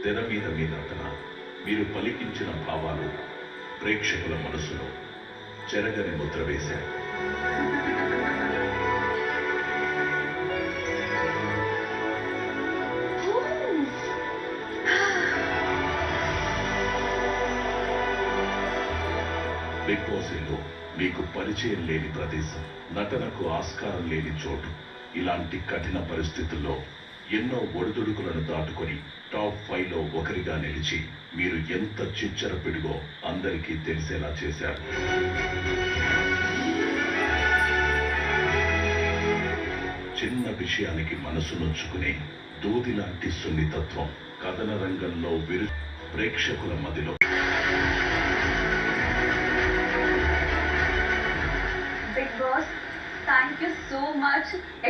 తెర మీద మీ నటన, మీరు పలికించిన భావాలు ప్రేక్షకుల మనసులో చెరగని ముద్ర వేశాయి. బిగ్ బాస్ లో మీకు పరిచయం లేని ప్రదేశం, నటనకు ఆస్కారం లేని చోటు, ఇలాంటి కఠిన పరిస్థితుల్లో ఎన్నో ఒడిదుడుకులను దాటుకొని టాప్ 5 లో ఒకరిగా నిలిచి మీరు ఎంత చిచ్చర పిడుగో అందరికీ తెలిసేలా చేశారు. చిన్న విషయానికి మనసు నొచ్చుకునే దూది లాంటి సున్నితత్వం కథన రంగంలో ప్రేక్షకుల మదిలో. Big Boss, thank you so much.